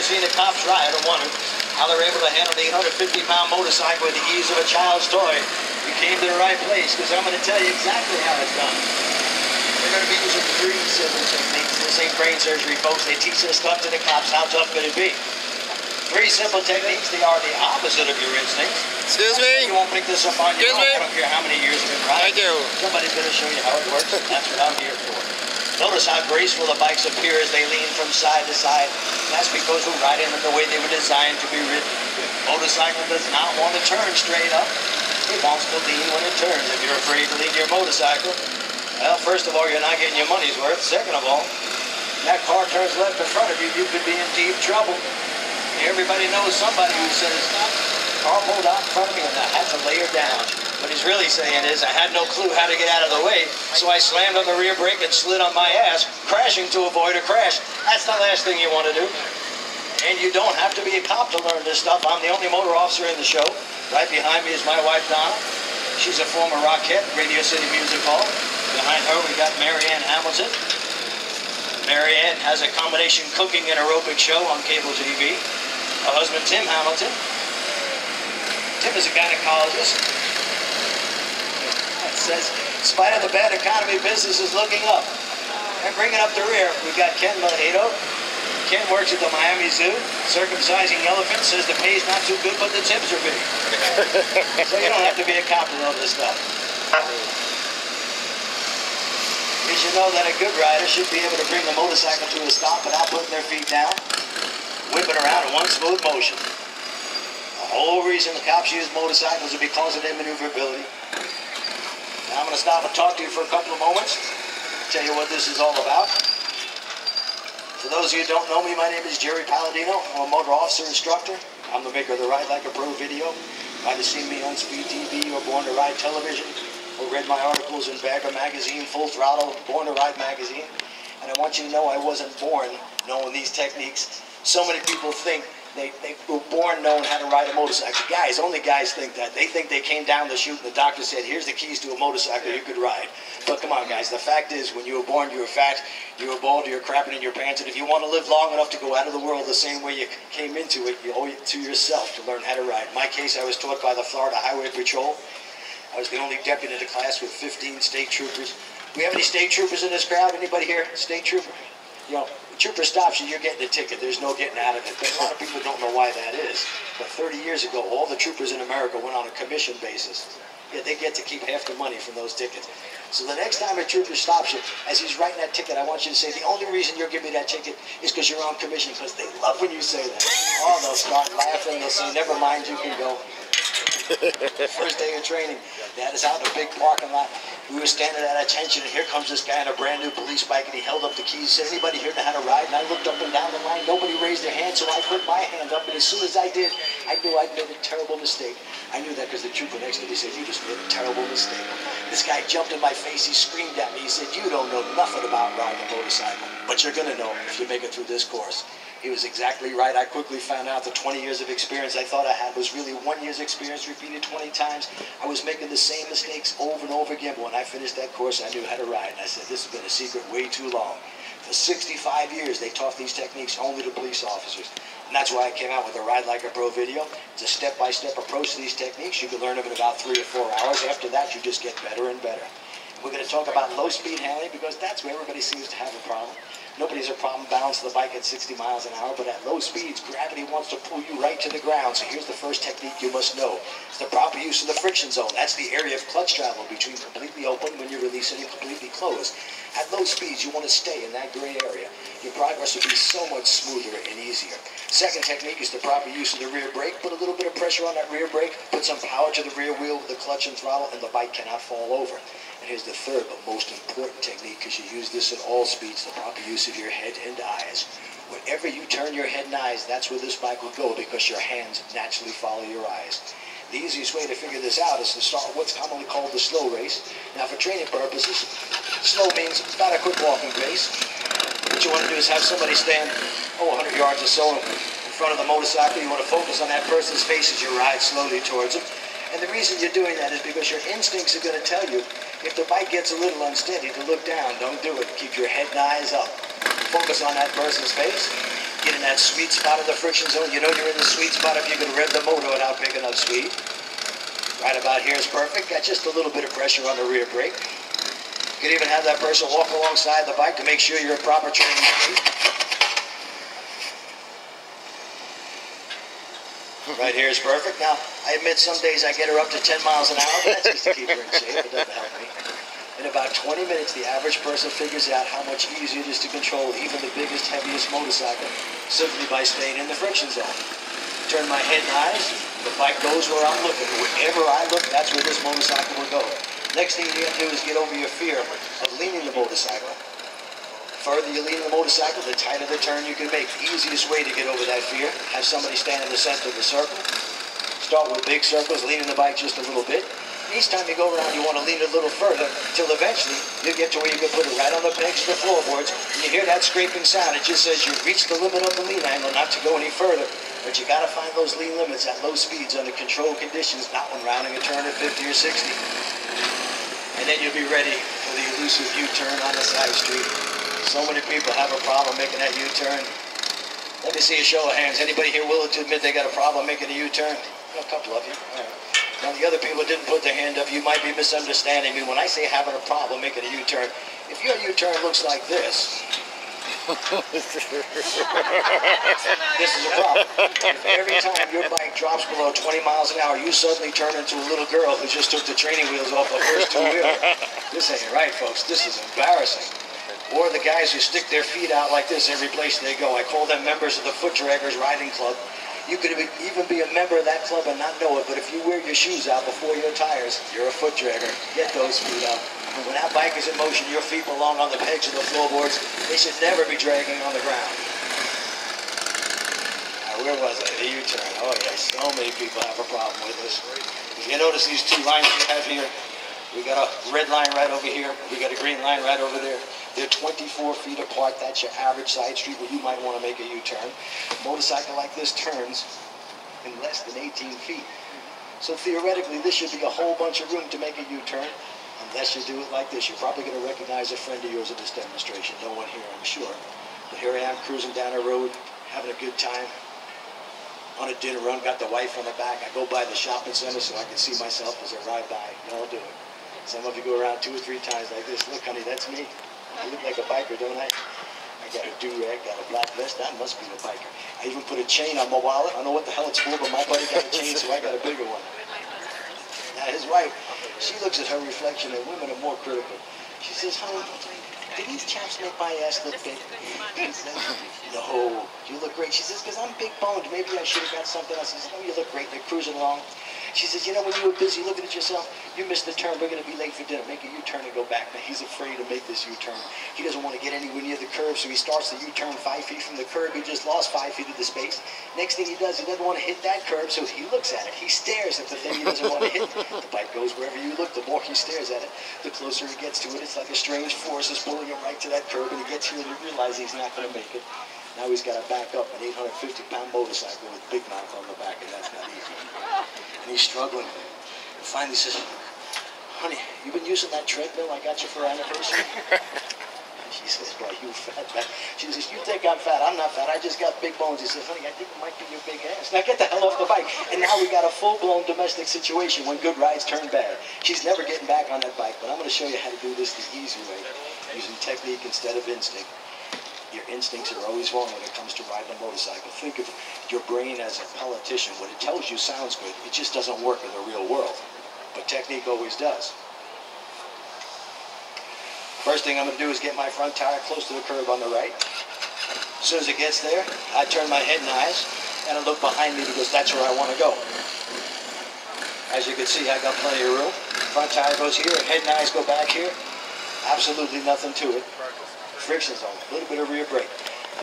seen the cops ride and wondered how they're able to handle the 150-pound motorcycle with the ease of a child's toy, you came to the right place, because I'm going to tell you exactly how it's done. We're going to be using 3 simple techniques. This ain't brain surgery, folks. They teach this stuff to the cops. How tough could it be? 3 simple techniques. They are the opposite of your instincts. Excuse me? You won't pick this up on your own. I don't care how many years you've been riding. Thank you. Somebody's going to show you how it works. That's what I'm here for. Notice how graceful the bikes appear as they lean from side to side. That's because we're riding them the way they were designed to be ridden. Motorcycle does not want to turn straight up. It wants to lean when it turns. If you're afraid to lean your motorcycle, well, first of all, you're not getting your money's worth. Second of all, that car turns left in front of you, you could be in deep trouble. Everybody knows somebody who says, car pulled out in front of me and I had to lay her down. What he's really saying is, I had no clue how to get out of the way, so I slammed on the rear brake and slid on my ass, crashing to avoid a crash. That's the last thing you want to do. And you don't have to be a cop to learn this stuff. I'm the only motor officer in the show. Right behind me is my wife, Donna. She's a former Rockette, Radio City Music Hall. Behind her, we got Marianne Hamilton. Marianne has a combination cooking and aerobic show on cable TV. Her husband, Tim Hamilton. Tim is a gynecologist. It says, in spite of the bad economy, business is looking up. And bringing up the rear, we've got Ken Lahado. Ken works at the Miami Zoo, circumcising elephants, says the pay's not too good, but the tips are big. So you don't have to be a cop to know this stuff. You should know that a good rider should be able to bring the motorcycle to a stop without putting their feet down, whipping around in one smooth motion. The whole reason the cops use motorcycles is because of their maneuverability. Now I'm going to stop and talk to you for a couple of moments, tell you what this is all about. For those of you who don't know me, my name is Jerry Palladino. I'm a motor officer instructor. I'm the maker of the Ride Like a Pro video. You might have seen me on Speed TV or Born to Ride television, or read my articles in Bagger Magazine, Full Throttle, Born to Ride magazine. And I want you to know I wasn't born knowing these techniques. So many people think they were born knowing how to ride a motorcycle. Guys, only guys think that. They think they came down the chute and the doctor said, here's the keys to a motorcycle you could ride. But come on, guys, the fact is, when you were born, you were fat, you were bald, you were crapping in your pants, and if you want to live long enough to go out of the world the same way you came into it, you owe it to yourself to learn how to ride. In my case, I was taught by the Florida Highway Patrol. I was the only deputy in the class with 15 state troopers. Do we have any state troopers in this crowd? Anybody here? State trooper? You know, the trooper stops you, you're getting a ticket. There's no getting out of it. But a lot of people don't know why that is. But 30 years ago, all the troopers in America went on a commission basis. Yeah, they get to keep half the money from those tickets. So the next time a trooper stops you, as he's writing that ticket, I want you to say, the only reason you're giving me that ticket is because you're on commission, because they love when you say that. Oh, they'll start laughing. They'll say, never mind, you can go. First day of training, they had us out in a big parking lot. We were standing at attention, and here comes this guy on a brand new police bike, and he held up the keys, said, anybody here know how to ride? And I looked up and down the line, nobody raised their hand, so I put my hand up, and as soon as I did, I knew I'd made a terrible mistake. I knew that because the trooper next to me said, you just made a terrible mistake. This guy jumped in my face, he screamed at me, he said, you don't know nothing about riding a motorcycle, but you're gonna know if you make it through this course. He was exactly right. I quickly found out the 20 years of experience I thought I had was really 1 year's experience repeated 20 times. I was making the same mistakes over and over again, but when I finished that course, I knew how to ride. And I said, this has been a secret way too long. For 65 years, they taught these techniques only to police officers. And that's why I came out with a Ride Like a Pro video. It's a step-by-step approach to these techniques. You can learn them in about 3 or 4 hours. After that, you just get better and better. We're going to talk about low-speed handling because that's where everybody seems to have a problem. Nobody's a problem balancing the bike at 60 miles an hour, but at low speeds, gravity wants to pull you right to the ground. So here's the first technique you must know. It's the proper use of the friction zone. That's the area of clutch travel between completely open when you're releasing and completely closed. At low speeds, you want to stay in that gray area. Your progress will be so much smoother and easier. Second technique is the proper use of the rear brake. Put a little bit of pressure on that rear brake, put some power to the rear wheel with the clutch and throttle, and the bike cannot fall over. And here's the third but most important technique, because you use this at all speeds, the proper use of your head and eyes. Whenever you turn your head and eyes, that's where this bike will go, because your hands naturally follow your eyes. The easiest way to figure this out is to start what's commonly called the slow race. Now for training purposes, slow means it's about a quick walking pace. What you want to do is have somebody stand, 100 yards or so in front of the motorcycle. You want to focus on that person's face as you ride slowly towards them. And the reason you're doing that is because your instincts are going to tell you if the bike gets a little unsteady to look down. Don't do it. Keep your head and eyes up. focus on that person's face. Get in that sweet spot of the friction zone. You know you're in the sweet spot if you can rev the motor without picking up speed. Right about here is perfect. Got just a little bit of pressure on the rear brake. You can even have that person walk alongside the bike to make sure you're in proper training. Right here is perfect. Now, I admit some days I get her up to 10 miles an hour, but that's just to keep her in shape. It doesn't help me. In about 20 minutes, the average person figures out how much easier it is to control even the biggest, heaviest motorcycle simply by staying in the friction zone. Turn my head and eyes, the bike goes where I'm looking. Wherever I look, that's where this motorcycle will go. Next thing you have to do is get over your fear of leaning the motorcycle. The further you lean the motorcycle, the tighter the turn you can make. The easiest way to get over that fear, have somebody stand in the center of the circle. Start with big circles, leaning the bike just a little bit. Each time you go around, you want to lean it a little further, till eventually you get to where you can put it right on the pegs of the floorboards, and you hear that scraping sound. It just says you've reached the limit of the lean angle, not to go any further. But you got to find those lean limits at low speeds under controlled conditions, not when rounding a turn at 50 or 60. And then you'll be ready for the elusive U-turn on the side street. So many people have a problem making that U-turn. Let me see a show of hands. Anybody here willing to admit they got a problem making a U-turn? A couple of you. All right. Now, the other people didn't put their hand up. You might be misunderstanding me when I say having a problem making a U-turn. If your U-turn looks like this, this is a problem. If every time your bike drops below 20 miles an hour, you suddenly turn into a little girl who just took the training wheels off the first two-wheeler. This ain't right, folks. This is embarrassing. Or the guys who stick their feet out like this every place they go. I call them members of the Foot Draggers Riding Club. You could even be a member of that club and not know it, but if you wear your shoes out before your tires, you're a foot dragger. Get those feet out. When that bike is in motion, your feet belong on the pegs of the floorboards. They should never be dragging on the ground. Now, where was I? The U-turn. Oh, yes. So many people have a problem with this. If you notice these two lines we have here, we got a red line right over here. We got a green line right over there. They're 24 feet apart. That's your average side street where you might want to make a U-turn. A motorcycle like this turns in less than 18 feet. So theoretically, this should be a whole bunch of room to make a U-turn. Unless you do it like this. You're probably going to recognize a friend of yours at this demonstration. No one here, I'm sure. But here I am cruising down the road, having a good time. On a dinner run, got the wife on the back. I go by the shopping center so I can see myself as I ride by. Y'all do it. Some of you go around 2 or 3 times like this. Look, honey, that's me. I look like a biker, don't I? I got a do-rag, got a black vest. I must be a biker. I even put a chain on my wallet. I don't know what the hell it's for, but my buddy got a chain, so I got a bigger one. Now, his wife, she looks at her reflection, and women are more critical. She says, honey, do these chaps make my ass look big? He says, no, you look great. She says, because I'm big boned. Maybe I should have got something else. He says, no, you look great. They're cruising along. She says, you know, when you were busy looking at yourself, you missed the turn. We're going to be late for dinner. Make a U-turn and go back. Now, he's afraid to make this U-turn. He doesn't want to get anywhere near the curb, so he starts the U-turn 5 feet from the curb. He just lost 5 feet of the space. Next thing he does, he doesn't want to hit that curb, so he looks at it. He stares at the thing he doesn't want to hit. The bike goes wherever you look. The more he stares at it, the closer he gets to it. It's like a strange force is pulling him right to that curb, and he gets here and he realizes he's not going to make it. Now he's got to back up an 850-pound motorcycle with big mouth on the back, and that's not easy. And he's struggling. And finally says, honey, you been using that treadmill I got you for our anniversary? She says, well, you fat man. She says, you think I'm fat? I'm not fat. I just got big bones. He says, honey, I think it might be your big ass. Now get the hell off the bike. And now we got a full-blown domestic situation when good rides turn bad. She's never getting back on that bike, but I'm going to show you how to do this the easy way, using technique instead of instinct. Your instincts are always wrong when it comes to riding a motorcycle. Think of your brain as a politician. What it tells you sounds good. It just doesn't work in the real world. But technique always does. First thing I'm going to do is get my front tire close to the curb on the right. As soon as it gets there, I turn my head and eyes, and I look behind me because that's where I want to go. As you can see, I got plenty of room. Front tire goes here, head and eyes go back here. Absolutely nothing to it. Friction zone, a little bit of rear brake.